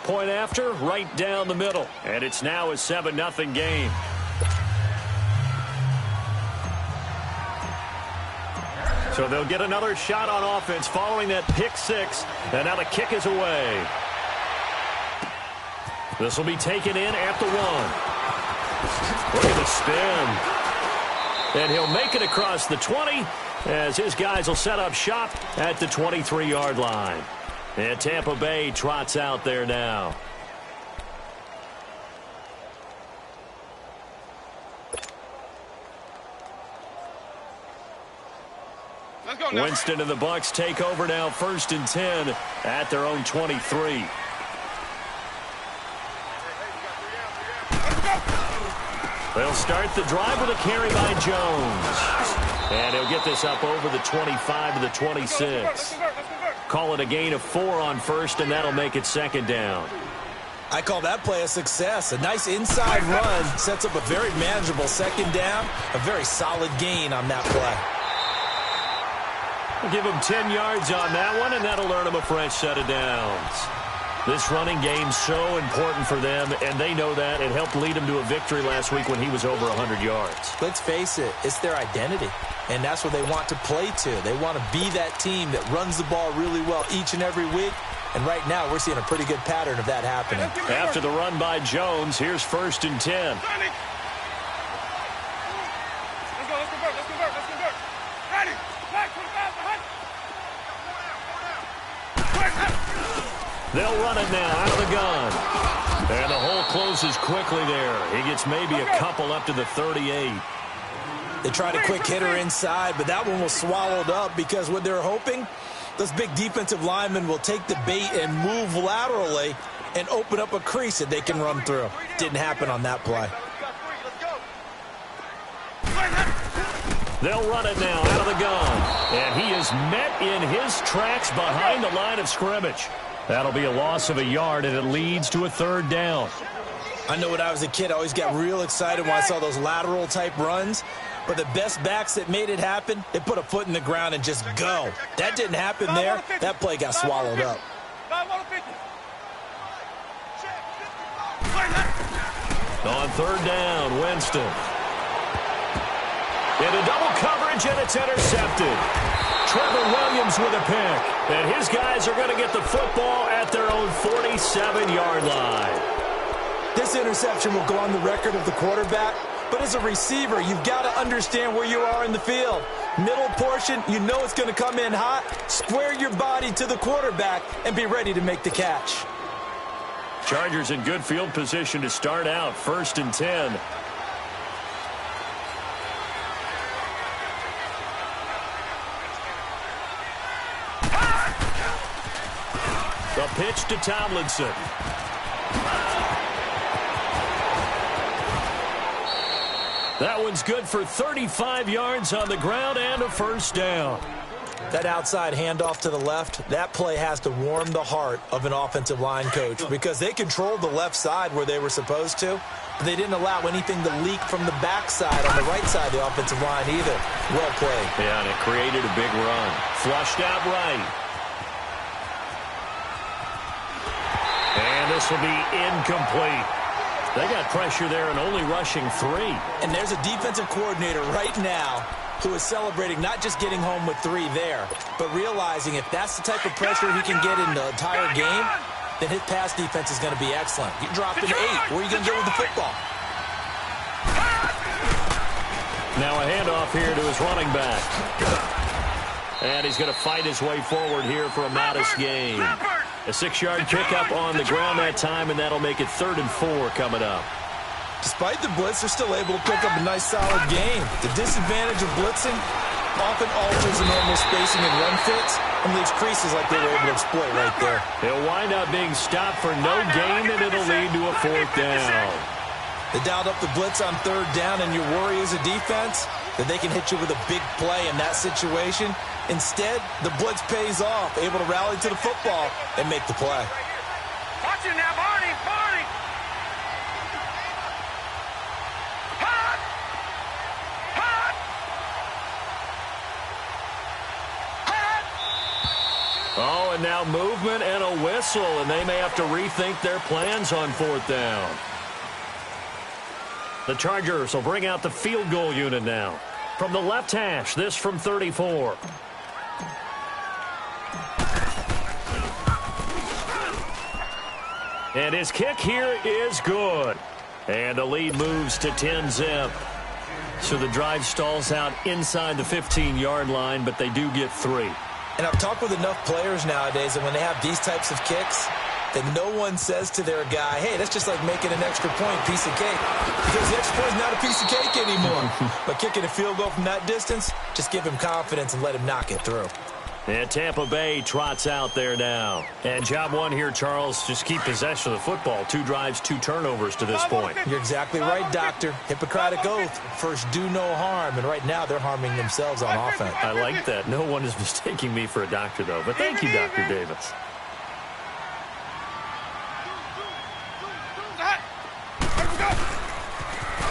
point after, right down the middle. And it's now a 7-0 game. So they'll get another shot on offense following that pick six. And now the kick is away. This will be taken in at the 1. Look at the spin. And he'll make it across the 20 as his guys will set up shop at the 23-yard line. And Tampa Bay trots out there now. Winston and the Bucs take over now, 1st and 10 at their own 23. They'll start the drive with a carry by Jones. And he'll get this up over the 25 to the 26. Call it a gain of 4 on 1st, and that'll make it 2nd down. I call that play a success. A nice inside run sets up a very manageable 2nd down. A very solid gain on that play. We'll give him 10 yards on that one, and that'll earn him a fresh set of downs. This running game's so important for them, and they know that. It helped lead him to a victory last week when he was over 100 yards. Let's face it, it's their identity, and that's what they want to play to. They want to be that team that runs the ball really well each and every week, and right now we're seeing a pretty good pattern of that happening. After the run by Jones, here's 1st and 10. They'll run it now out of the gun. And the hole closes quickly there. He gets maybe a couple up to the 38. They tried a quick hitter inside, but that one was swallowed up because what they're hoping, those big defensive linemen will take the bait and move laterally and open up a crease that they can run through. Didn't happen on that play. They'll run it now out of the gun. And he is met in his tracks behind the line of scrimmage. That'll be a loss of a yard, and it leads to a 3rd down. I know when I was a kid, I always got real excited when I saw those lateral-type runs. But the best backs that made it happen, they put a foot in the ground and just go. That didn't happen there. That play got swallowed up. On 3rd down, Winston. Into double coverage, and it's intercepted. Trevor Williams with a pick. And his guys are going to get the football at their own 47-yard line. This interception will go on the record of the quarterback. But as a receiver, you've got to understand where you are in the field. Middle portion, you know it's going to come in hot. Square your body to the quarterback and be ready to make the catch. Chargers in good field position to start out, 1st and 10. The pitch to Tomlinson. That one's good for 35 yards on the ground and a 1st down. That outside handoff to the left, that play has to warm the heart of an offensive line coach because they controlled the left side where they were supposed to, but they didn't allow anything to leak from the backside on the right side of the offensive line either. Well played. Yeah, and it created a big run. Flushed out right. And this will be incomplete. They got pressure there and only rushing 3. And there's a defensive coordinator right now who is celebrating not just getting home with 3 there, but realizing if that's the type of pressure he can get in the entire game, then his pass defense is going to be excellent. You dropped an 8. Where are you going to get with the football? Now a handoff here to his running back. And he's going to fight his way forward here for a modest gain. A 6-yard pickup on the ground that time, and that'll make it 3rd and 4 coming up. Despite the blitz, they're still able to pick up a nice, solid gain. The disadvantage of blitzing often alters the normal spacing and run fits and leaves creases like they were able to exploit right there. They'll wind up being stopped for no gain, and it'll lead to a 4th down. They dialed up the blitz on 3rd down, and your worry as a defense that they can hit you with a big play in that situation. Instead, the blitz pays off, able to rally to the football and make the play. Watch it now, Barney! Barney! Hot! Hot! Oh, and now movement and a whistle, and they may have to rethink their plans on 4th down. The Chargers will bring out the field goal unit now. From the left hash, this from 34. And his kick here is good. And the lead moves to 10-zip. So the drive stalls out inside the 15-yard line, but they do get 3. And I've talked with enough players nowadays that when they have these types of kicks, that no one says to their guy, hey, that's just like making an extra point, piece of cake. Because the extra point is not a piece of cake anymore. But kicking a field goal from that distance, just give him confidence and let him knock it through. And Tampa Bay trots out there now. And job one here, Charles, just keep possession of the football. 2 drives, 2 turnovers to this point. You're exactly right, Doctor. Hippocratic oath. First, do no harm. And right now, they're harming themselves on offense. I like that. No one is mistaking me for a doctor, though. But thank you, Dr. Davis.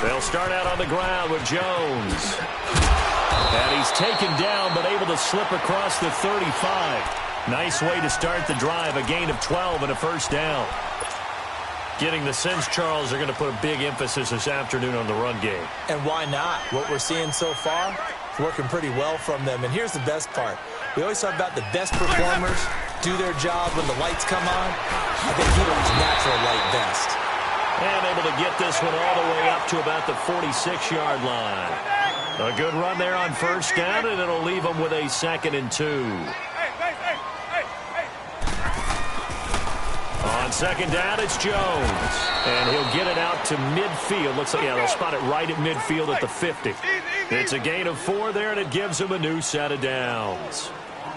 They'll start out on the ground with Jones. And he's taken down, but able to slip across the 35. Nice way to start the drive. A gain of 12 and a first down. Getting the sense, Charles, they're going to put a big emphasis this afternoon on the run game. And why not? What we're seeing so far is working pretty well from them. And here's the best part. We always talk about the best performers do their job when the lights come on. I think Peter's natural light best. And able to get this one all the way up to about the 46-yard line. A good run there on first down, and it'll leave them with a 2nd and 2. On 2nd down, it's Jones. And he'll get it out to midfield. Looks like, yeah, they'll spot it right at midfield at the 50. It's a gain of 4 there, and it gives them a new set of downs.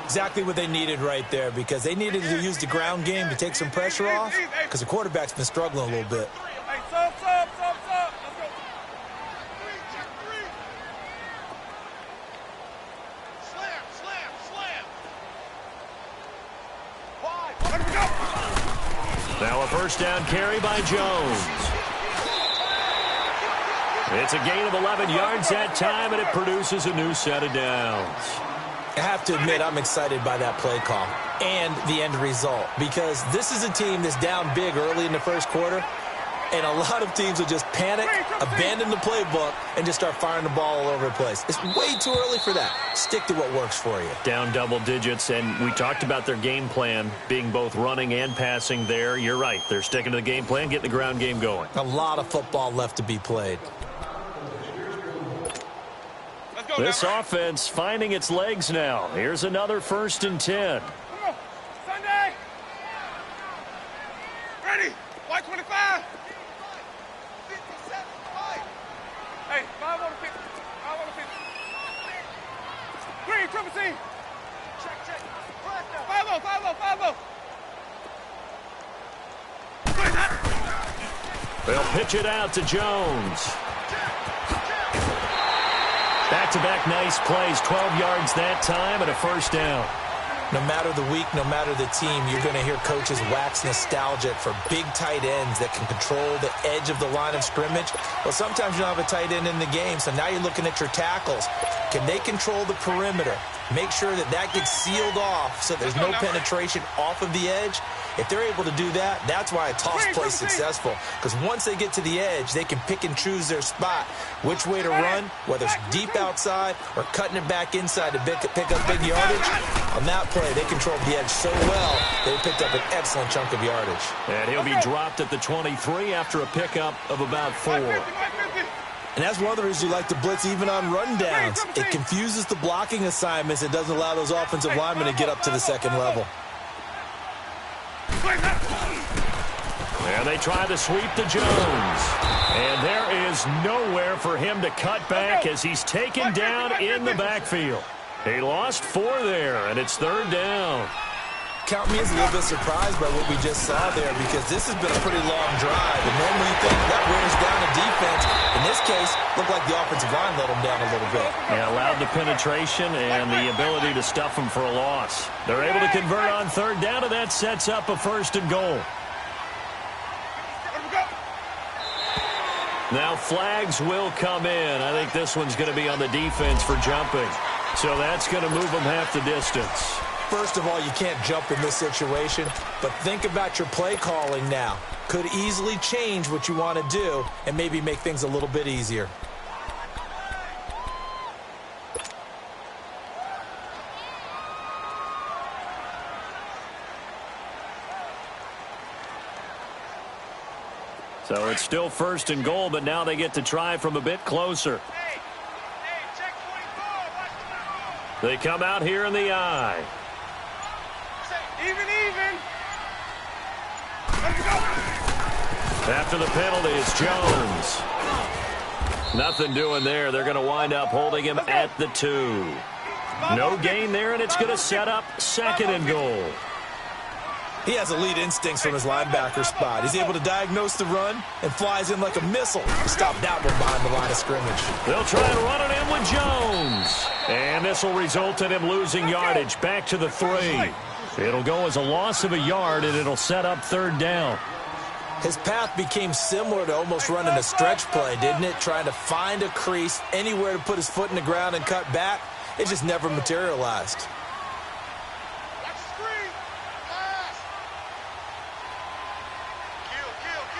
Exactly what they needed right there, because they needed to use the ground game to take some pressure off, because the quarterback's been struggling a little bit. Now a first down carry by Jones. It's a gain of 11 yards that time, and it produces a new set of downs. I have to admit, I'm excited by that play call and the end result, because this is a team that's down big early in the first quarter, and a lot of teams will just panic, abandon the playbook, and just start firing the ball all over the place. It's way too early for that. Stick to what works for you. Down double digits, and we talked about their game plan being both running and passing there. You're right. They're sticking to the game plan, getting the ground game going. A lot of football left to be played. This offense finding its legs now. Here's another 1st and 10. Come on, Sunday. Ready? White 25. 57. Hey, 5 on the 50. 5 on the 50. Green, triple C. Check. 5-0, 5-0, 5-0. They'll pitch it out to Jones. Back-to-back nice plays, 12 yards that time, and a first down. No matter the week, no matter the team, you're going to hear coaches wax nostalgic for big tight ends that can control the edge of the line of scrimmage. Well, sometimes you don't have a tight end in the game, so now you're looking at your tackles. Can they control the perimeter? Make sure that that gets sealed off so there's no penetration off of the edge. If they're able to do that, that's why a toss play is successful. Because once they get to the edge, they can pick and choose their spot, which way to run, whether it's deep outside or cutting it back inside to pick up big yardage. On that play, they controlled the edge so well, they picked up an excellent chunk of yardage. And he'll be dropped at the 23 after a pickup of about 4. And that's one of the reasons you like to blitz even on rundowns. It confuses the blocking assignments. It doesn't allow those offensive linemen to get up to the second level. And they try to sweep to Jones. And there is nowhere for him to cut back as he's taken down in the backfield. He lost 4 there, and it's 3rd down. Count me as a little bit surprised by what we just saw there, because this has been a pretty long drive. And normally you think that wears down a defense. In this case, looked like the offensive line let them down a little bit. Yeah, allowed the penetration and the ability to stuff them for a loss. They're able to convert on 3rd down, and that sets up a 1st and goal. Now flags will come in. I think this one's going to be on the defense for jumping. So that's going to move them half the distance. First of all, you can't jump in this situation, but think about your play calling now. Could easily change what you want to do and maybe make things a little bit easier. So it's still 1st and goal, but now they get to try from a bit closer. Hey, check 24. Watch the ball. They come out here in the eye. Even. Let's go. After the penalty, it's Jones. Nothing doing there. They're going to wind up holding him at the 2. No gain there, and it's going to set up 2nd and goal. He has elite instincts from his linebacker spot. He's able to diagnose the run and flies in like a missile to stop that one behind the line of scrimmage. They'll try and run it in with Jones. And this will result in him losing yardage back to the 3. It'll go as a loss of a yard, and it'll set up 3rd down. His path became similar to almost running a stretch play, didn't it? Trying to find a crease, anywhere to put his foot in the ground and cut back. It just never materialized.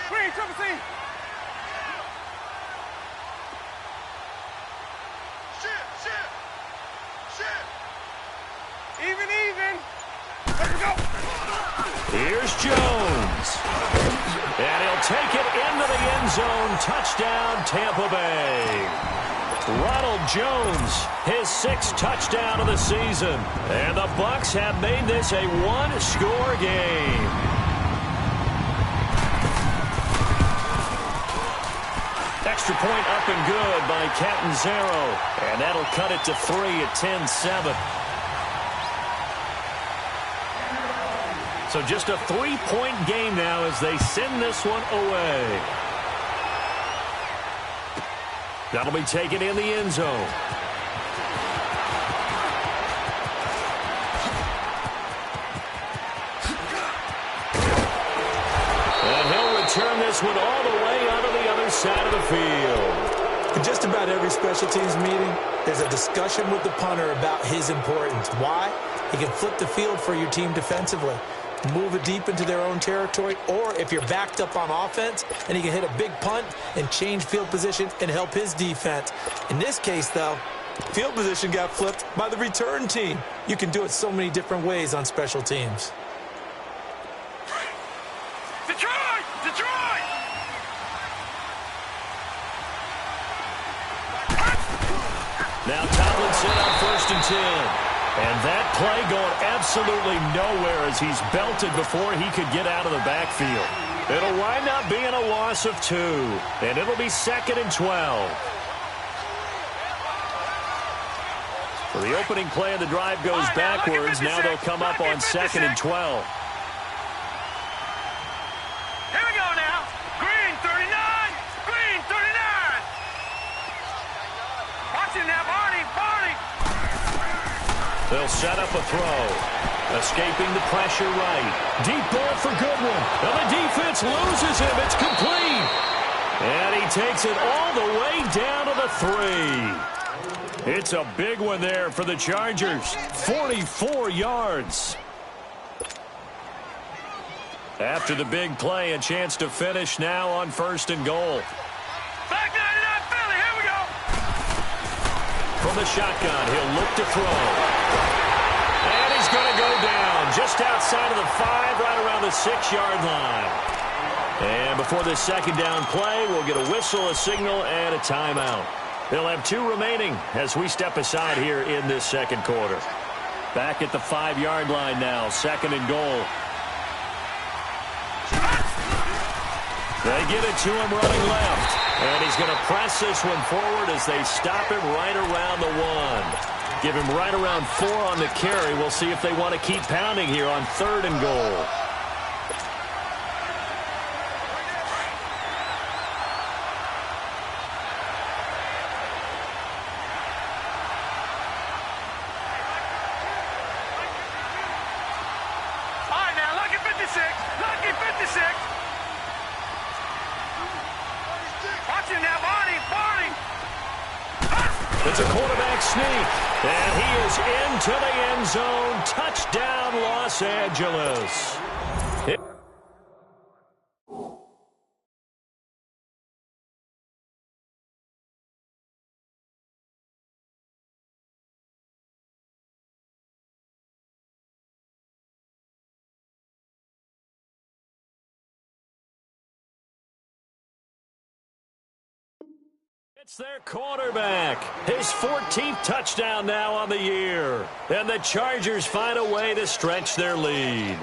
Green, triple C. Shit. Even. Let's go. Here's Jones. And he'll take it into the end zone. Touchdown, Tampa Bay. Ronald Jones, his 6th touchdown of the season. And the Bucs have made this a 1-score game. Extra point up and good by Catanzaro. And that'll cut it to 3 at 10-7. So just a 3-point game now as they send this one away. That'll be taken in the end zone. And he'll return this one all the way onto the other side of the field. In just about every special teams meeting, there's a discussion with the punter about his importance. Why? He can flip the field for your team defensively, move it deep into their own territory, or if you're backed up on offense, and he can hit a big punt and change field position and help his defense. In this case, though, field position got flipped by the return team. You can do it so many different ways on special teams. Detroit! Now Tomlinson on 1st and 10. And that play going absolutely nowhere as he's belted before he could get out of the backfield. It'll wind up being a loss of 2. And it'll be 2nd and 12. So the opening play of the drive goes backwards. Now they'll come up on 2nd and 12. Here we go now. Green 39. Watch it now, Barney. They'll set up a throw. Escaping the pressure right. Deep ball for Goodwin. And the defense loses him. It's complete. And he takes it all the way down to the 3. It's a big one there for the Chargers. 44 yards. After the big play, a chance to finish now on 1st and goal. Back 99 Philly. Here we go. From the shotgun, he'll look to throw. And he's going to go down just outside of the 5, right around the 6-yard line. And before this 2nd down play, we'll get a whistle, a signal, and a timeout. They'll have 2 remaining as we step aside here in this 2nd quarter. Back at the 5-yard line now, 2nd and goal. They give it to him running left. And he's going to press this one forward as they stop him right around the 1. Give him right around 4 on the carry. We'll see if they want to keep pounding here on 3rd and goal. All right, now, lucky 56. Watch it now, Barney. It's a quarterback sneak. And he is into the end zone and touchdown, Los Angeles. It's their quarterback. His 14th touchdown now on the year. And the Chargers find a way to stretch their lead.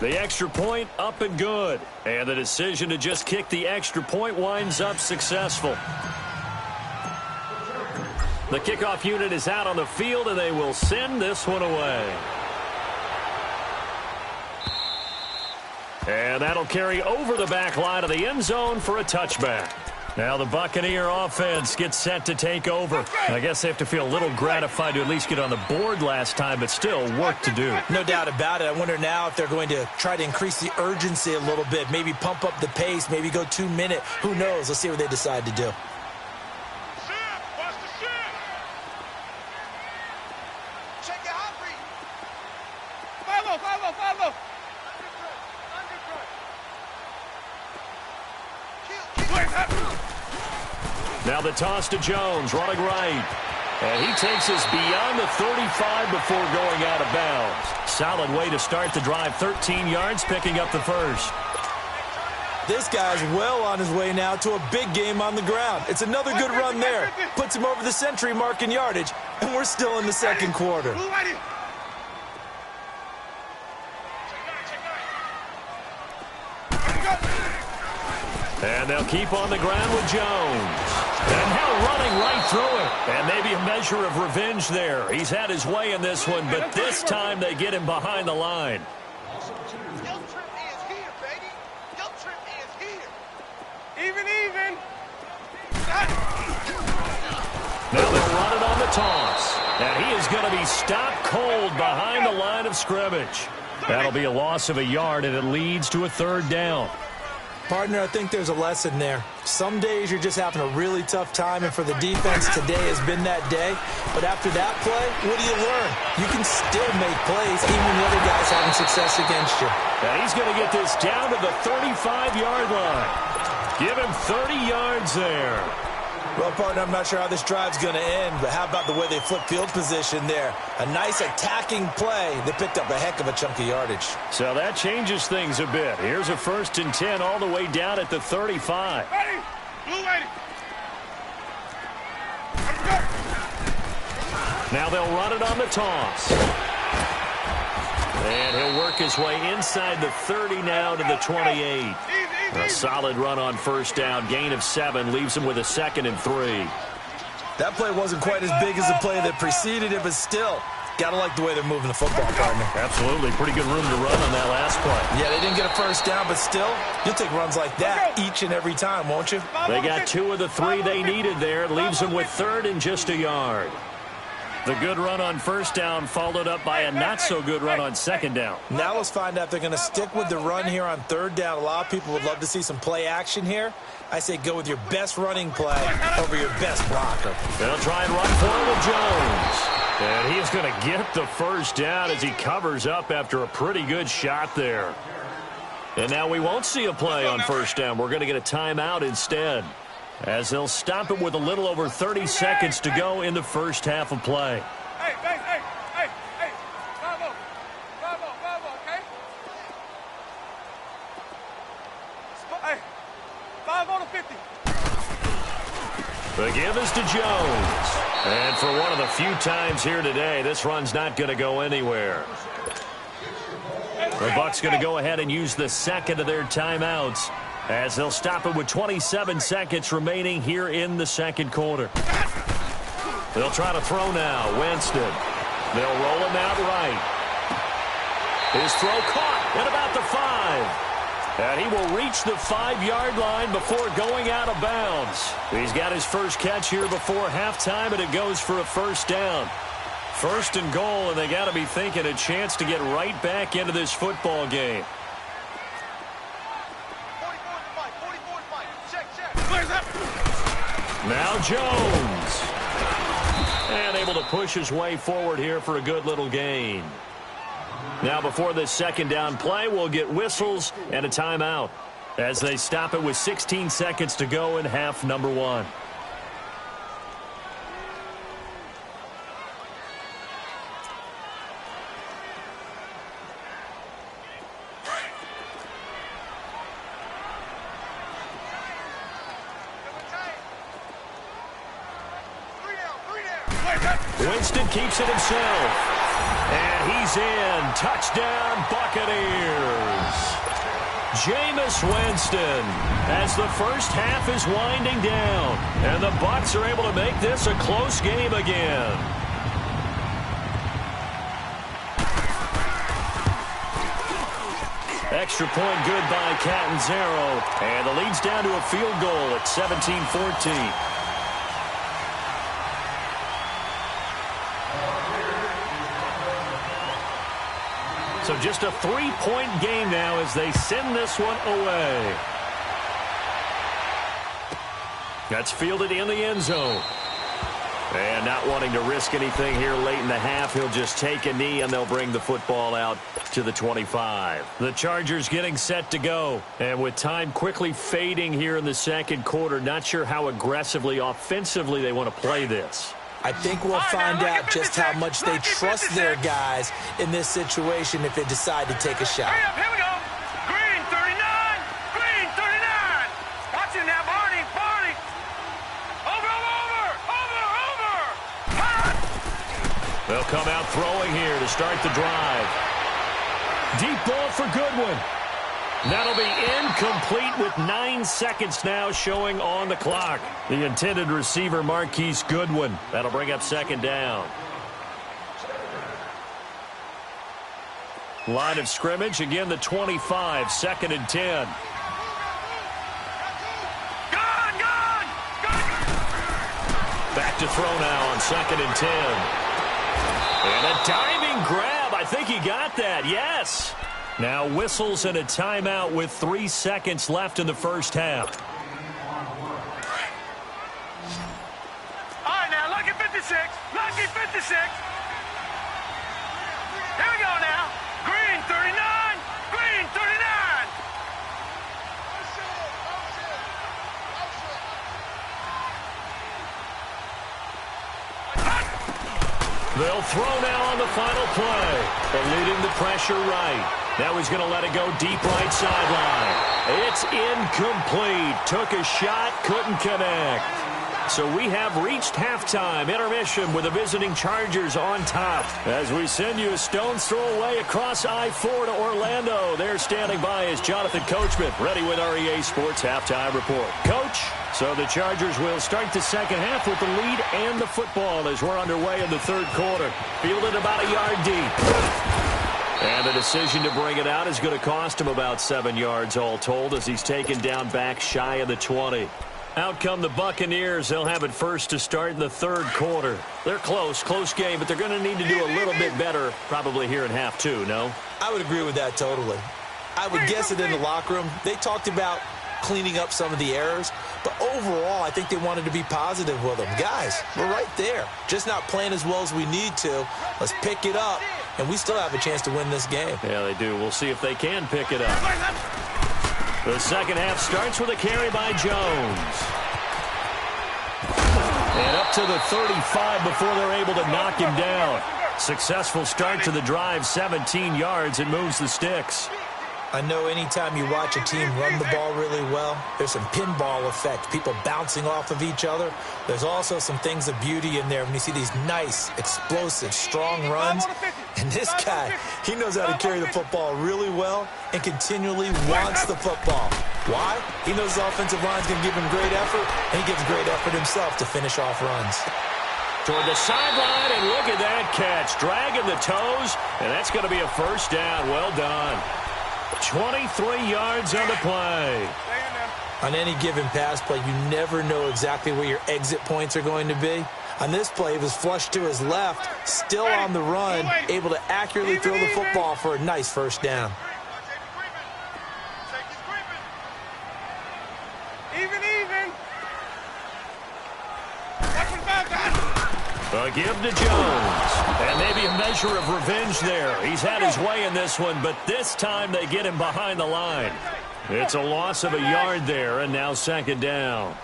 The extra point up and good. And the decision to just kick the extra point winds up successful. The kickoff unit is out on the field, and they will send this one away. And that'll carry over the back line of the end zone for a touchback. Now the Buccaneer offense gets set to take over. I guess they have to feel a little gratified to at least get on the board last time, but still work to do. No doubt about it. I wonder now if they're going to try to increase the urgency a little bit, maybe pump up the pace, maybe go 2-minute. Who knows? Let's see what they decide to do. Now the toss to Jones, running right. And he takes us beyond the 35 before going out of bounds. Solid way to start the drive, 13 yards, picking up the first. This guy's well on his way now to a big game on the ground. It's another good run there. Puts him over the century mark in yardage, and we're still in the second quarter. And they'll keep on the ground with Jones. And now running right through it. And maybe a measure of revenge there. He's had his way in this one, but this time they get him behind the line. Even. Now they'll run it on the toss. And he is going to be stopped cold behind the line of scrimmage. That'll be a loss of a yard, and it leads to a third down. Partner, I think there's a lesson there. Some days you're just having a really tough time, and for the defense, today has been that day. But after that play, what do you learn? You can still make plays even when the other guy's having success against you. And he's going to get this down to the 35-yard line. Give him 30 yards there. Well, partner, I'm not sure how this drive's going to end, but how about the way they flip field position there? A nice attacking play that picked up a heck of a chunk of yardage. So that changes things a bit. Here's a 1st and 10 all the way down at the 35. Ready? Blue ready. Now they'll run it on the toss. And he'll work his way inside the 30 now to the 28. A solid run on first down. Gain of 7 leaves him with a 2nd and 3. That play wasn't quite as big as the play that preceded it, but still, gotta like the way they're moving the football, partner. Absolutely. Pretty good room to run on that last play. Yeah, they didn't get a first down, but still, you'll take runs like that each and every time, won't you? They got 2 of the 3 they needed there. It leaves them with 3rd and just a yard. The good run on first down followed up by a not-so-good run on 2nd down. Now let's find out if they're going to stick with the run here on 3rd down. A lot of people would love to see some play action here. I say go with your best running play over your best blocker. They'll try and run for it with Jones. And he's going to get the first down as he covers up after a pretty good shot there. And now we won't see a play on first down. We're going to get a timeout instead, as they'll stop it with a little over 30 seconds to go in the first half of play. Hey. Bravo, okay? Hey, 5 on the 50. The give is to Jones. And for one of the few times here today, this run's not going to go anywhere. The Bucs going to go ahead and use the second of their timeouts, as they'll stop it with 27 seconds remaining here in the second quarter. They'll try to throw now. Winston. They'll roll him out right. His throw caught at about the 5. And he will reach the 5-yard line before going out of bounds. He's got his first catch here before halftime, and it goes for a first down. 1st and goal, and they got to be thinking a chance to get right back into this football game. 44-5. Check. Now Jones. And able to push his way forward here for a good little gain. Now before this second down play, we'll get whistles and a timeout as they stop it with 16 seconds to go in half number 1. Winston keeps it himself. And he's in. Touchdown, Buccaneers. Jameis Winston as the first half is winding down. And the Bucs are able to make this a close game again. Extra point good by Catanzaro. And the lead's down to a field goal at 17-14. So just a 3-point game now as they send this one away. That's fielded in the end zone. And not wanting to risk anything here late in the half, he'll just take a knee and they'll bring the football out to the 25. The Chargers getting set to go. And with time quickly fading here in the second quarter, not sure how aggressively, offensively they want to play this. I think we'll find out just how much they trust their guys in this situation if they decide to take a shot. Here we go. Green 39. Green 39. Watch it now, Barney. Barney. Over. They'll come out throwing here to start the drive. Deep ball for Goodwin. That'll be incomplete with 9 seconds now showing on the clock. The intended receiver, Marquise Goodwin. That'll bring up second down. Line of scrimmage, again the 25, 2nd and 10. Back to throw now on 2nd and 10. And a diving grab. I think he got that, yes. Now whistles and a timeout with 3 seconds left in the first half. All right, now, lucky 56. Lucky 56. Here we go now. Green 39. Green 39. They'll throw now on the final play. But leading the pressure right. Now he's going to let it go deep right sideline. It's incomplete. Took a shot, couldn't connect. So we have reached halftime intermission with the visiting Chargers on top. As we send you a stone's throw away across I-4 to Orlando. There standing by is Jonathan Coachman, ready with our EA Sports Halftime Report. Coach, so the Chargers will start the second half with the lead and the football as we're underway in the third quarter. Fielded about a yard deep. And the decision to bring it out is going to cost him about 7 yards all told as he's taken down back shy of the 20. Out come the Buccaneers. They'll have it first to start in the third quarter. They're close game, but they're going to need to do a little bit better probably here in half 2, no? I would agree with that totally. I would guess it in the locker room. They talked about cleaning up some of the errors, but overall I think they wanted to be positive with them. Guys, we're right there. Just not playing as well as we need to. Let's pick it up. And we still have a chance to win this game. Yeah, they do. We'll see if they can pick it up. The second half starts with a carry by Jones. And up to the 35 before they're able to knock him down. Successful start to the drive, 17 yards. It moves the sticks. I know anytime you watch a team run the ball really well, there's some pinball effect, people bouncing off of each other. There's also some things of beauty in there when you see these nice, explosive, strong runs. And this guy, he knows how to carry the football really well and continually wants the football. Why? He knows the offensive line's going to give him great effort, and he gives great effort himself to finish off runs. Toward the sideline, and look at that catch. Dragging the toes, and that's going to be a first down. Well done. 23 yards on the play. On any given pass play, you never know exactly where your exit points are going to be. On this play, it was flushed to his left, still on the run, able to accurately throw the football for a nice first down. Even. A give to Jones. And maybe a measure of revenge there. He's had his way in this one, but this time they get him behind the line. It's a loss of a yard there, and now second down.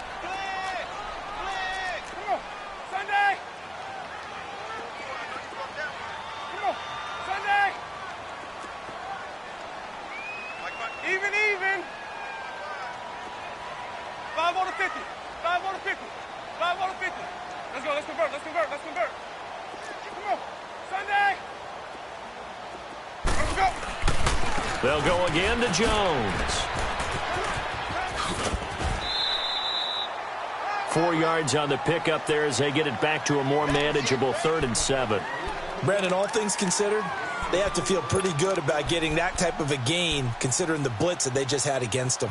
Even. 5 on the 50. 5 on the 50. 5 on the 50. Let's go. Let's convert. Come on. Sunday. Let's go. They'll go again to Jones. 4 yards on the pickup there as they get it back to a more manageable 3rd and 7. Brandon, all things considered, they have to feel pretty good about getting that type of a gain, considering the blitz that they just had against them.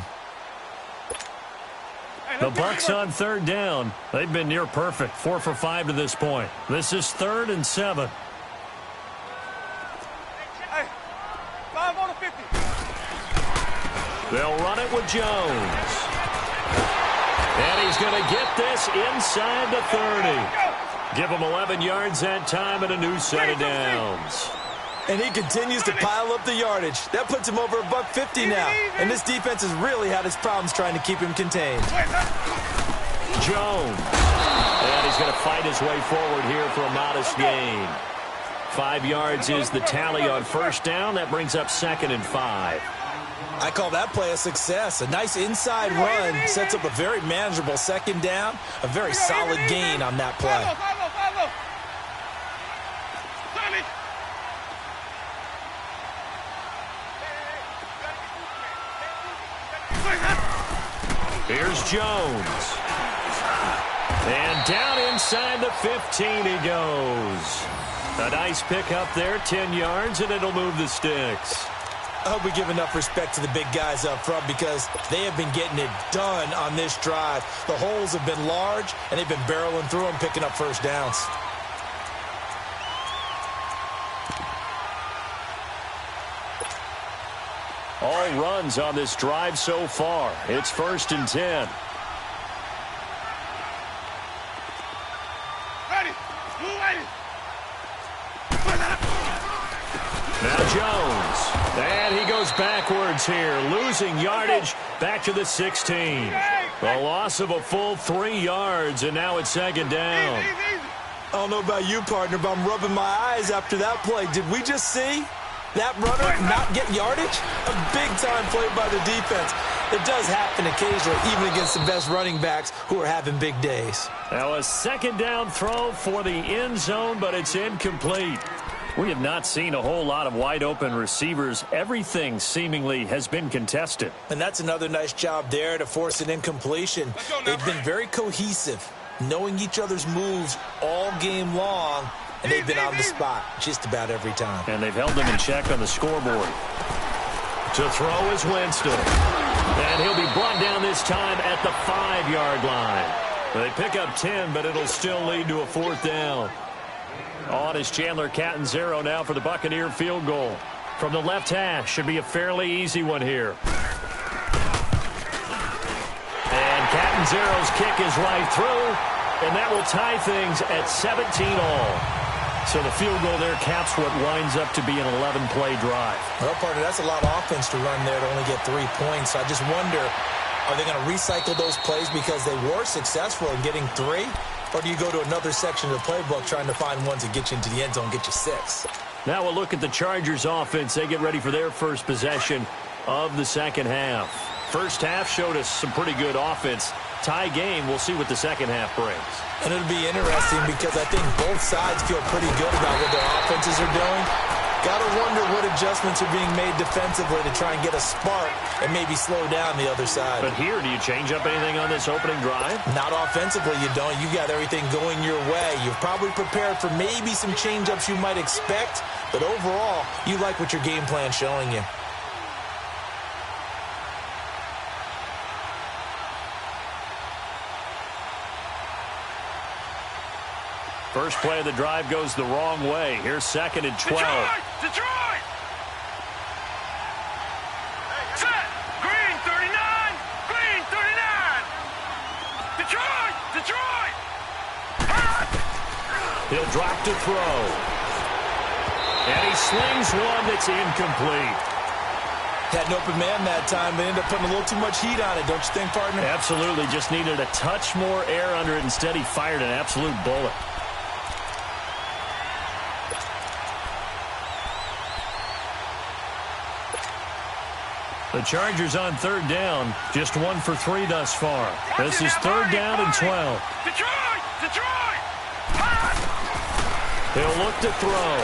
The Bucs on 3rd down. They've been near perfect, 4 for 5 to this point. This is 3rd and 7. Hey, 5 on the 50. They'll run it with Jones. And he's going to get this inside the 30. Give him 11 yards that time and a new set of downs. And he continues to pile up the yardage. That puts him over $150 now. And this defense has really had its problems trying to keep him contained. Jones. And he's going to fight his way forward here for a modest gain. 5 yards is the tally on 1st down. That brings up 2nd and 5. I call that play a success. A nice inside run sets up a very manageable 2nd down. A very solid gain on that play. Here's Jones. And down inside the 15 he goes. A nice pickup there, 10 yards, and it'll move the sticks. I hope we give enough respect to the big guys up front because they have been getting it done on this drive. The holes have been large, and they've been barreling through them, picking up 1st downs. All runs on this drive so far. It's 1st and 10. Ready. Now Jones. And he goes backwards here, losing yardage back to the 16. A loss of a full 3 yards, and now it's 2nd down. I don't know about you, partner, but I'm rubbing my eyes after that play. Did we just see that runner not get yardage? A big-time play by the defense. It does happen occasionally, even against the best running backs who are having big days. Now a 2nd down throw for the end zone, but it's incomplete. We have not seen a whole lot of wide-open receivers. Everything seemingly has been contested. And that's another nice job there to force an incompletion. They've been very cohesive, knowing each other's moves all game long, and they've been on the spot just about every time. And they've held them in check on the scoreboard. To throw is Winston. And he'll be brought down this time at the 5-yard line. They pick up 10, but it'll still lead to a 4th down. On is Chandler Catanzaro now for the Buccaneer field goal. From the left hash, should be a fairly easy one here. And Catanzaro's kick is right through, and that will tie things at 17 all. So the field goal there caps what winds up to be an 11-play drive. Well, partner, that's a lot of offense to run there to only get 3 points. I just wonder, are they going to recycle those plays because they were successful in getting 3? Or do you go to another section of the playbook trying to find ones that get you into the end zone, get you 6? Now we'll look at the Chargers offense. They get ready for their first possession of the 2nd half. First half showed us some pretty good offense. Tie game, we'll see what the 2nd half brings. And it'll be interesting because I think both sides feel pretty good about what their offenses are doing. Got to wonder what adjustments are being made defensively to try and get a spark and maybe slow down the other side. But here, do you change up anything on this opening drive? Not offensively, you don't. You got everything going your way. You've probably prepared for maybe some change-ups you might expect, but overall, you like what your game plan's showing you. First play of the drive goes the wrong way. Here's 2nd and 12. Detroit! Set! Green 39! Green 39! Detroit! He'll drop to throw. And he slings one that's incomplete. Had an open man that time, but ended up putting a little too much heat on it, don't you think, partner? Absolutely. Just needed a touch more air under it. Instead, he fired an absolute bullet. The Chargers on third down, just 1 for 3 thus far. This is third down and 12. Detroit! He'll look to throw.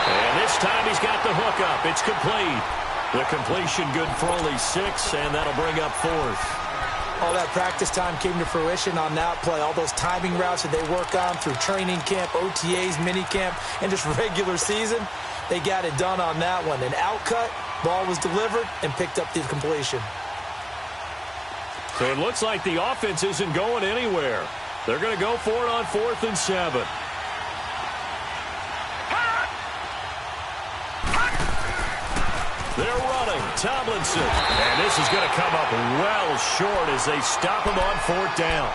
And this time he's got the hook up. It's complete. The completion good for only 6, and that'll bring up 4th. All that practice time came to fruition on that play. All those timing routes that they work on through training camp, OTAs, minicamp, and just regular season, they got it done on that one. An outcut, ball was delivered, and picked up the completion. So it looks like the offense isn't going anywhere. They're going to go for it on 4th and 7. They're running. Tomlinson. And this is going to come up well short as they stop him on 4th down.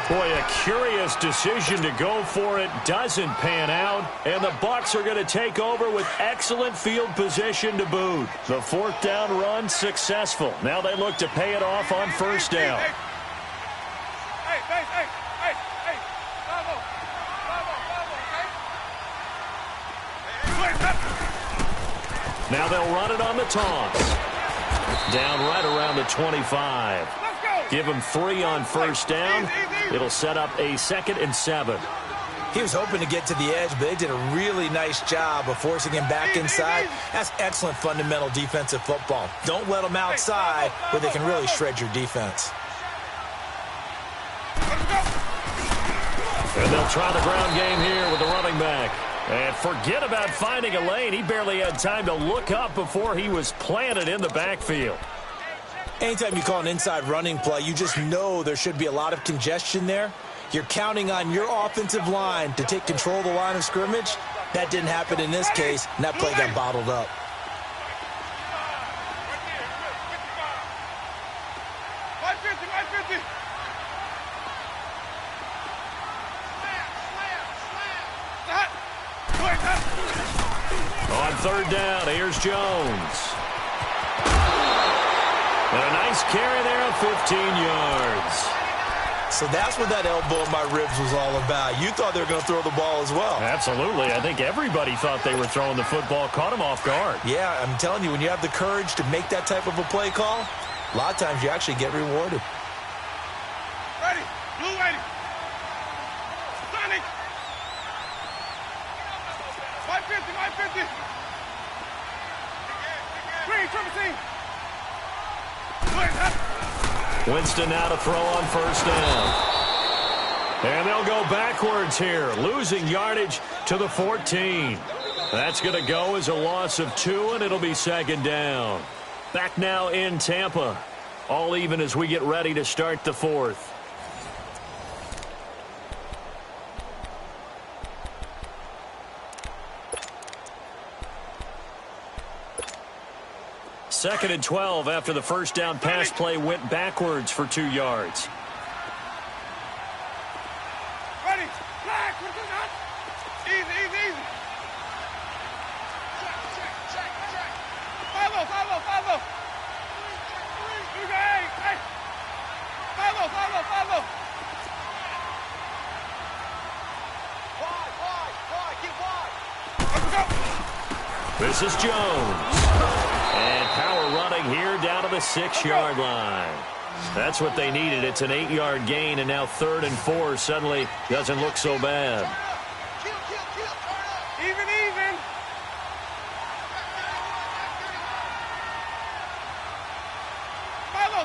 Boy, a curious decision to go for it. Doesn't pan out. And the Bucs are going to take over with excellent field position to boot. The 4th down run successful. Now they look to pay it off on 1st down. Hey. Now they'll run it on the toss. Down right around the 25. Give him 3 on 1st down. It'll set up a 2nd and 7. He was hoping to get to the edge, but they did a really nice job of forcing him back inside. That's excellent fundamental defensive football. Don't let them outside where they can really shred your defense. And they'll try the ground game here with the running back. And forget about finding a lane. He barely had time to look up before he was planted in the backfield. Anytime you call an inside running play, you just know there should be a lot of congestion there. You're counting on your offensive line to take control of the line of scrimmage. That didn't happen in this case, and that play got bottled up. On 3rd down, here's Jones. And a nice carry there of 15 yards. So that's what that elbow in my ribs was all about. You thought they were going to throw the ball as well. Absolutely. I think everybody thought they were throwing the football, caught him off guard. Yeah, I'm telling you, when you have the courage to make that type of a play call, a lot of times you actually get rewarded. Ready. Blue ready. Sonic. 550. Green, triple team. Winston now to throw on 1st down. And they'll go backwards here, losing yardage to the 14. That's going to go as a loss of 2, and it'll be 2nd down. Back now in Tampa. All even as we get ready to start the 4th. Second and 12 after the 1st down pass play went backwards for 2 yards. Ready. Flag. Easy. Check. Follow. Hey. Follow. Wide. Get wide. Let's go. This is Jones. And power running here down to the 6-yard line. That's what they needed. It's an 8-yard gain, and now 3rd and 4 suddenly doesn't look so bad. Even. Follow.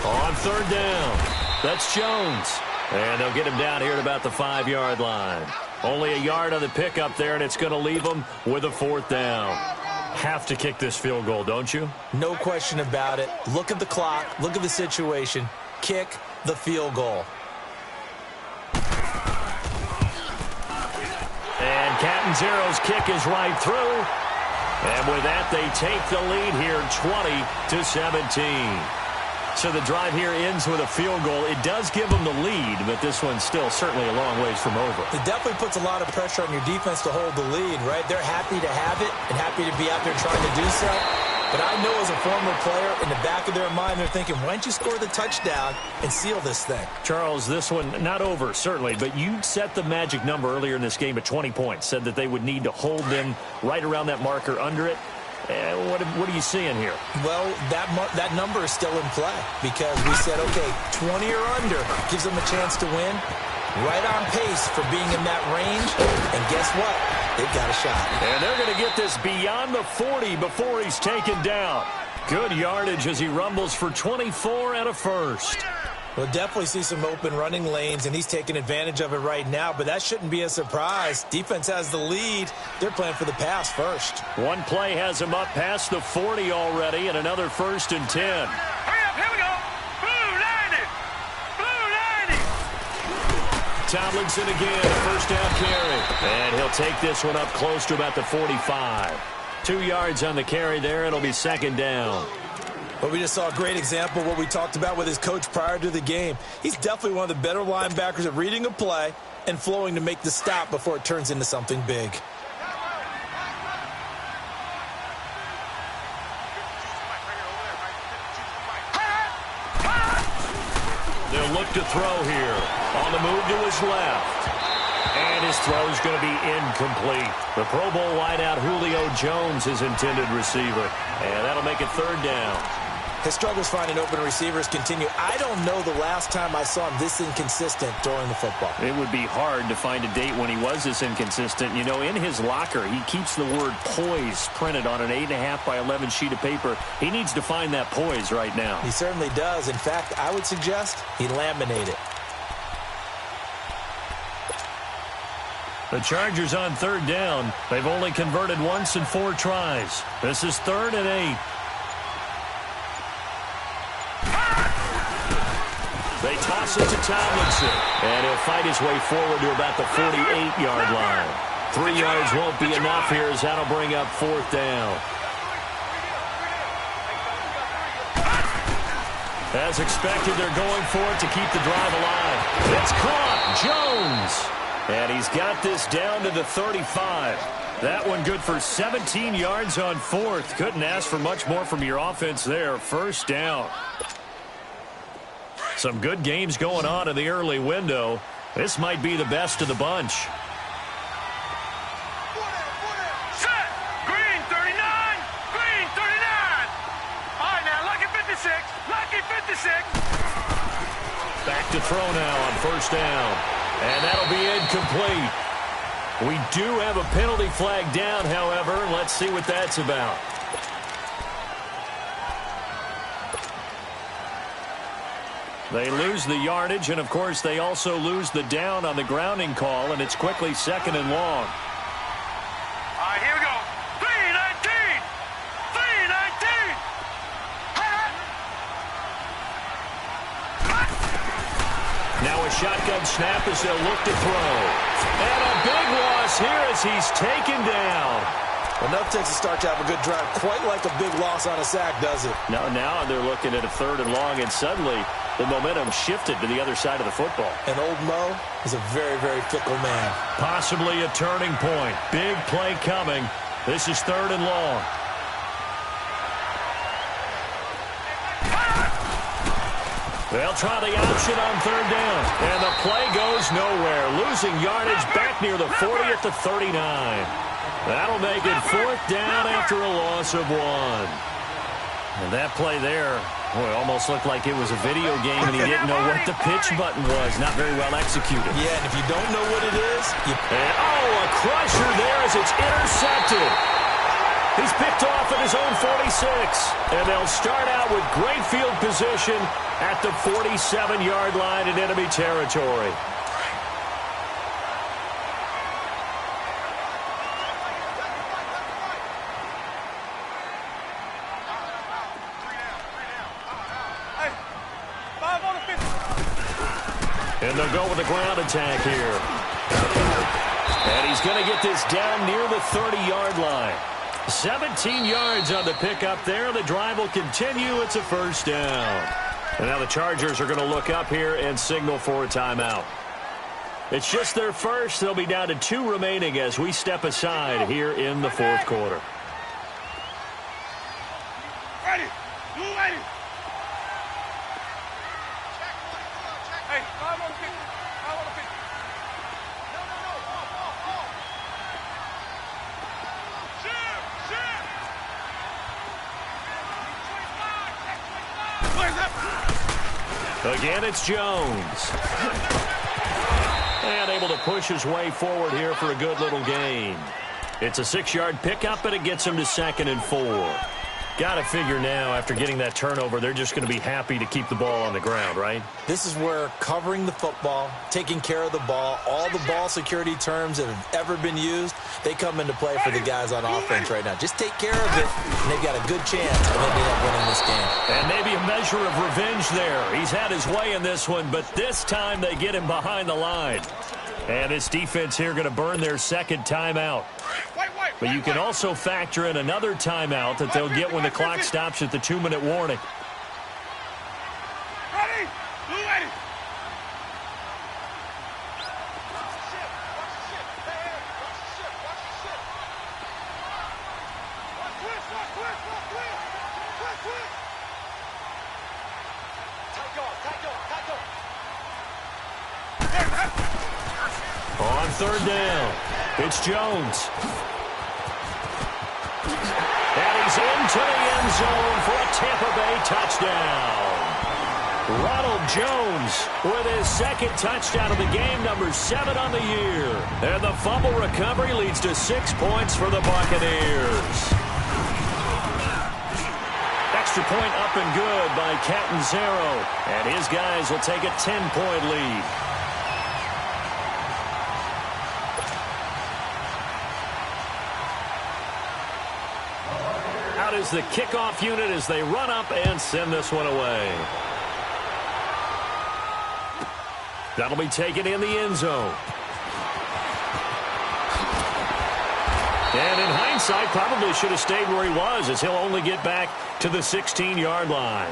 On 3rd down. That's Jones. And they'll get him down here at about the 5-yard line. Only a yard on the pickup there, and it's going to leave them with a 4th down. Have to kick this field goal, don't you? No question about it. Look at the clock. Look at the situation. Kick the field goal. And Catanzaro's kick is right through. And with that, they take the lead here 20-17. So the drive here ends with a field goal. It does give them the lead, but this one's still certainly a long ways from over. It definitely puts a lot of pressure on your defense to hold the lead, right? They're happy to have it and happy to be out there trying to do so. But I know as a former player, in the back of their mind, they're thinking, why don't you score the touchdown and seal this thing? Charles, this one not over, certainly, but you set the magic number earlier in this game at 20 points, said that they would need to hold them right around that marker under it. What are you seeing here? Well, that number is still in play because we said, okay, 20 or under gives them a chance to win. Right on pace for being in that range. And guess what? They've got a shot. And they're going to get this beyond the 40 before he's taken down. Good yardage as he rumbles for 24 and a first. We'll definitely see some open running lanes, and he's taking advantage of it right now, but that shouldn't be a surprise. Defense has the lead. They're playing for the pass first. One play has him up past the 40 already, and another 1st and 10. Hurry up, here we go. Blue 90. Blue 90. Tomlinson again, a first down carry. And he'll take this one up close to about the 45. 2 yards on the carry there. It'll be 2nd down. But we just saw a great example of what we talked about with his coach prior to the game. He's definitely one of the better linebackers at reading a play and flowing to make the stop before it turns into something big. They'll look to throw here. On the move to his left. And his throw is going to be incomplete. The Pro Bowl wideout Julio Jones, his intended receiver. And that'll make it 3rd down. His struggles finding open receivers continue. I don't know the last time I saw him this inconsistent throwing the football. It would be hard to find a date when he was this inconsistent. You know, in his locker, he keeps the word poise printed on an 8.5 by 11 sheet of paper. He needs to find that poise right now. He certainly does. In fact, I would suggest he laminate it. The Chargers on 3rd down. They've only converted once in 4 tries. This is 3rd and 8. They toss it to Tomlinson, and he'll fight his way forward to about the 48-yard line. 3 yards won't be enough here as that'll bring up 4th down. As expected, they're going for it to keep the drive alive. It's caught. Jones. And he's got this down to the 35. That one good for 17 yards on 4th. Couldn't ask for much more from your offense there. 1st down. Some good games going on in the early window. This might be the best of the bunch. Set. Green 39. Green 39. All right, now, lucky 56. Lucky 56. Back to throw now on 1st down. And that'll be incomplete. We do have a penalty flag down, however. Let's see what that's about. They lose the yardage, and, of course, they also lose the down on the grounding call, and it's quickly 2nd and long. All right, here we go. 319. 319. Now a shotgun snap as they'll look to throw. And a big loss here as he's taken down. Enough takes a start to have a good drive. Quite like a big loss on a sack, does it? Now they're looking at a 3rd and long, and suddenly the momentum shifted to the other side of the football. And old Mo is a very, very fickle man. Possibly a turning point. Big play coming. This is 3rd and long. They'll try the option on 3rd down. And the play goes nowhere. Losing yardage back near the 40 at the 39. That'll make it 4th down after a loss of 1. And that play there, boy, almost looked like it was a video game and he didn't know what the pitch button was. Not very well executed. Yeah, and if you don't know what it is, a crusher there as it's intercepted. He's picked off at his own 46. And they'll start out with great field position at the 47-yard line in enemy territory. And they'll go with the ground attack here. And he's going to get this down near the 30-yard line. 17 yards on the pickup there. The drive will continue. It's a first down. And now the Chargers are going to look up here and signal for a timeout. It's just their first. They'll be down to 2 remaining as we step aside here in the fourth quarter. Ready. You ready. Hey, 5 on the 50. 5 on the 50. No. Ball. Shift. 25. Again, it's Jones. And able to push his way forward here for a good little gain. It's a 6-yard pickup, and it gets him to 2nd and 4. Got to figure now, after getting that turnover, they're just going to be happy to keep the ball on the ground, right? This is where covering the football, taking care of the ball, all the ball security terms that have ever been used, they come into play for the guys on offense right now. Just take care of it, and they've got a good chance of ending up winning this game. And maybe a measure of revenge there. He's had his way in this one, but this time they get him behind the line. And this defense here going to burn their second timeout. But you can also factor in another timeout that they'll get when the clock stops at the 2-minute warning. Ready? You ready? On 3rd down, it's Jones. And he's into the end zone for a Tampa Bay touchdown. Ronald Jones with his 2nd touchdown of the game, number 7 on the year. And the fumble recovery leads to 6 points for the Buccaneers. Extra point up and good by Catanzaro. And his guys will take a 10-point lead. Out is the kickoff unit as they run up and send this one away. That'll be taken in the end zone. And in hindsight, probably should have stayed where he was, as he'll only get back to the 16-yard line.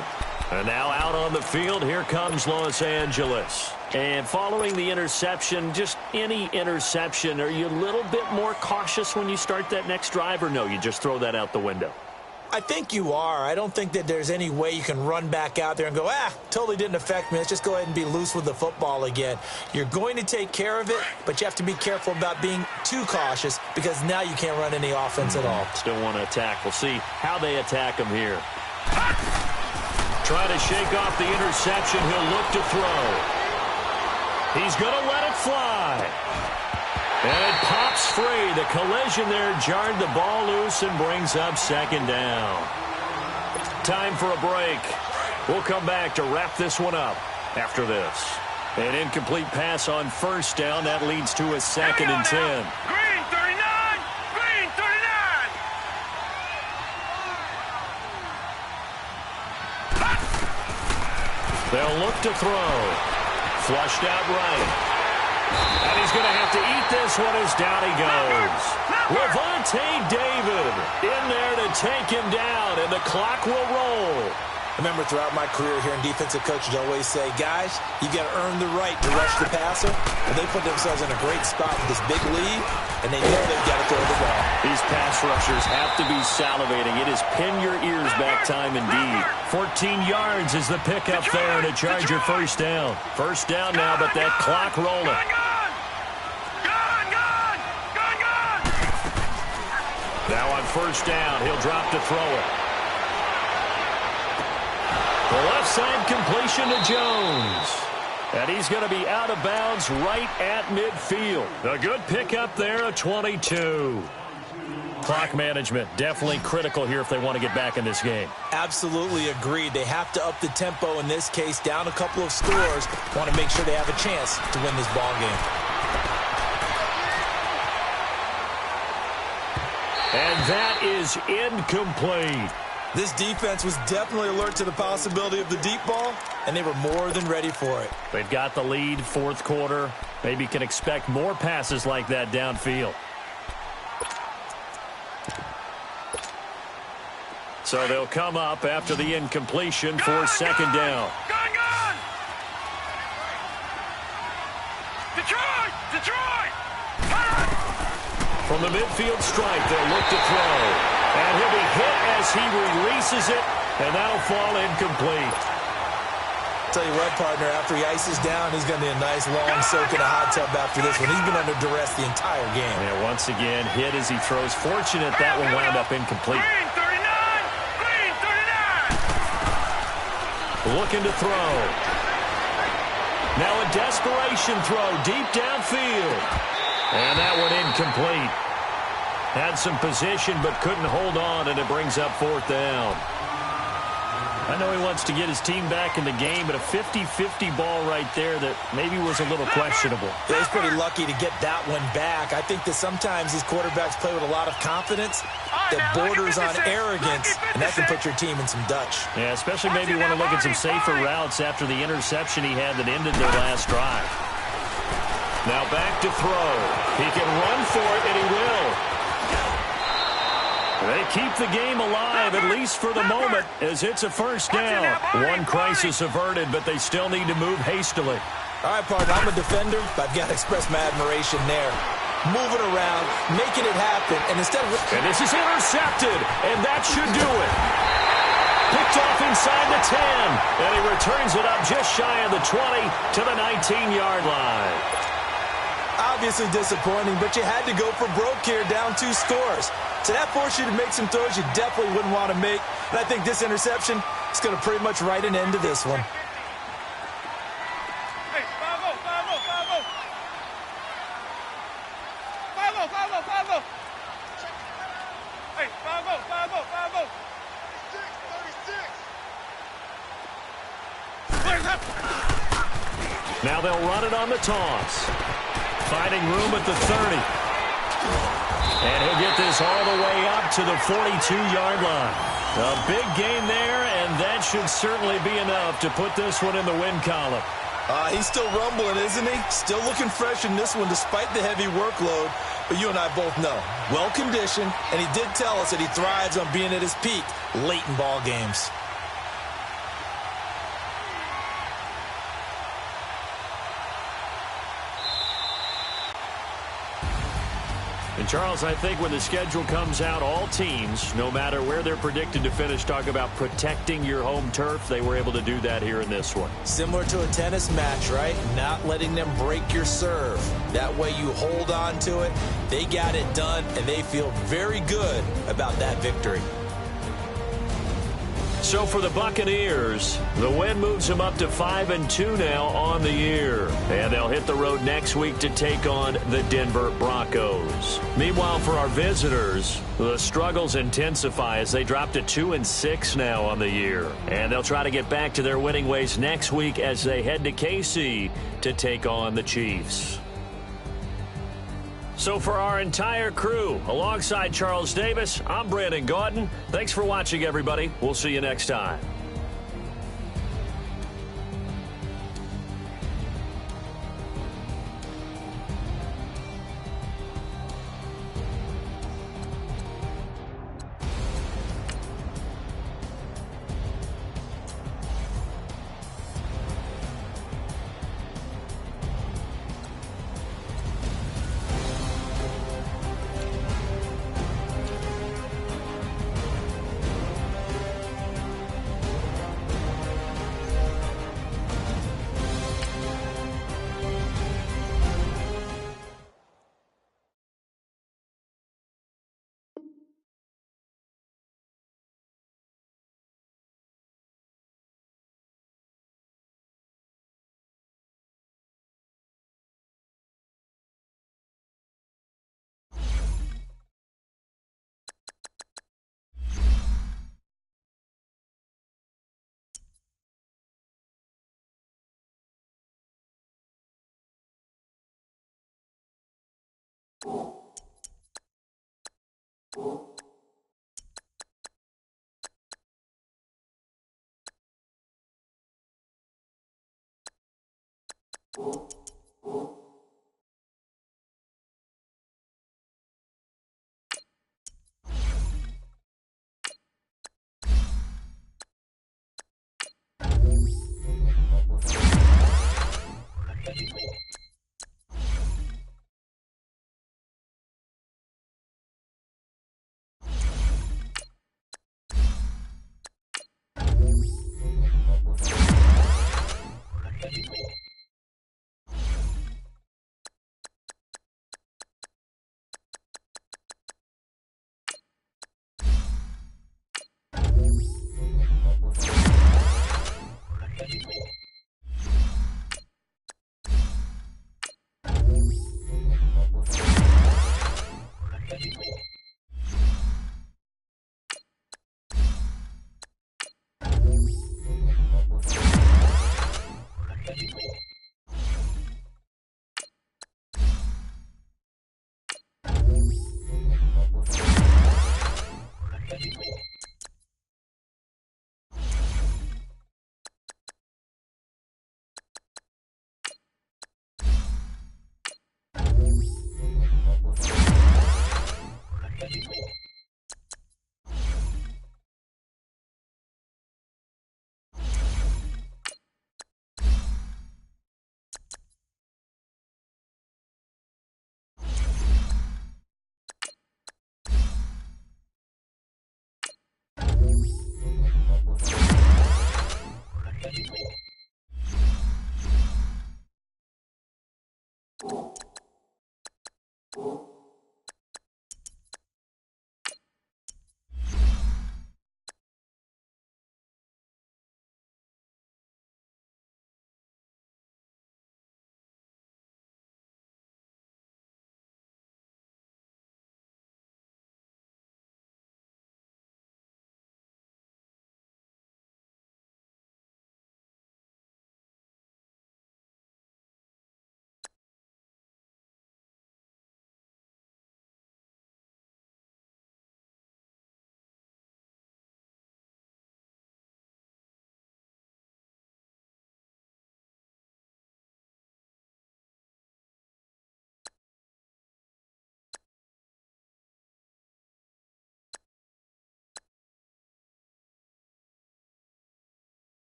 And now out on the field, here comes Los Angeles. And following the interception, just any interception, are you a little bit more cautious when you start that next drive, or no, you just throw that out the window? I think you are. I don't think that there's any way you can run back out there and go, totally didn't affect me. Let's just go ahead and be loose with the football again. You're going to take care of it, but you have to be careful about being too cautious because now you can't run any offense at all. Still want to attack. We'll see how they attack him here. Trying to shake off the interception. He'll look to throw. He's going to let it fly. And it pops free. The collision there jarred the ball loose and brings up 2nd down. Time for a break. We'll come back to wrap this one up after this. An incomplete pass on 1st down. That leads to a 2nd and 10. Green 39! Green 39! They'll look to throw. Flushed out right. And he's going to have to eat this one as down he goes. Levante David in there to take him down, and the clock will roll. I remember throughout my career here in defensive coaches always say, guys, you got to earn the right to rush the passer. And they put themselves in a great spot with this big lead, and they know they've got to throw the ball. These pass rushers have to be salivating. It is pin your ears back time indeed. 14 yards is the pickup there, and a Charger 1st down. 1st down now, but that clock rolling. Now on 1st down, he'll drop to throw it. The left side completion to Jones. And he's going to be out of bounds right at midfield. A good pickup there, a 22. Clock management definitely critical here if they want to get back in this game. Absolutely agreed. They have to up the tempo in this case, down a couple of scores. Want to make sure they have a chance to win this ball game. And that is incomplete. This defense was definitely alert to the possibility of the deep ball, and they were more than ready for it. They've got the lead, 4th quarter. Maybe can expect more passes like that downfield. So they'll come up after the incompletion for second down. Gun! Detroit! From the midfield stripe, they'll look to throw. And he'll be hit as he releases it, and that'll fall incomplete. Tell you what, partner, after he ices down, he's going to need a nice long soak in a hot tub after this one. He's been under duress the entire game. And once again, hit as he throws. Fortunate that one wound up incomplete. Green 39! Looking to throw. Now a desperation throw deep downfield. And that one incomplete. Had some position but couldn't hold on, and it brings up fourth down. I know he wants to get his team back in the game, but a 50-50 ball right there that maybe was a little questionable. Yeah, he's pretty lucky to get that one back. I think that sometimes these quarterbacks play with a lot of confidence that borders on arrogance, and that can put your team in some Dutch. Yeah, especially maybe want to look at some safer routes after the interception he had that ended their last drive. Now back to throw. He can run for it, and he will. They keep the game alive, at least for the moment, as it's a first down. One crisis averted, but they still need to move hastily. All right, partner, I'm a defender, but I've got to express my admiration there. Moving around, making it happen, and instead of... And this is intercepted, and that should do it. Picked off inside the 10, and he returns it up just shy of the 20 to the 19-yard line. Obviously disappointing, but you had to go for broke here, down 2 scores. So that forced you to make some throws you definitely wouldn't want to make. And I think this interception is going to pretty much write an end to this one. Hey, 5-0. 5-0. Hey, 5-0. 36. Now they'll run it on the toss. Finding room at the 30. And he'll get this all the way up to the 42-yard line. A big gain there, and that should certainly be enough to put this one in the win column. He's still rumbling, isn't he? Still looking fresh in this one despite the heavy workload. But you and I both know, well-conditioned, and he did tell us that he thrives on being at his peak late in ball games. And, Charles, I think when the schedule comes out, all teams, no matter where they're predicted to finish, talk about protecting your home turf. They were able to do that here in this one. Similar to a tennis match, right? Not letting them break your serve. That way you hold on to it. They got it done, and they feel very good about that victory. So for the Buccaneers, the win moves them up to 5-2 now on the year. And they'll hit the road next week to take on the Denver Broncos. Meanwhile, for our visitors, the struggles intensify as they drop to 2-6 now on the year. And they'll try to get back to their winning ways next week as they head to KC to take on the Chiefs. So for our entire crew, alongside Charles Davis, I'm Brandon Gaudin. Thanks for watching, everybody. We'll see you next time.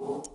you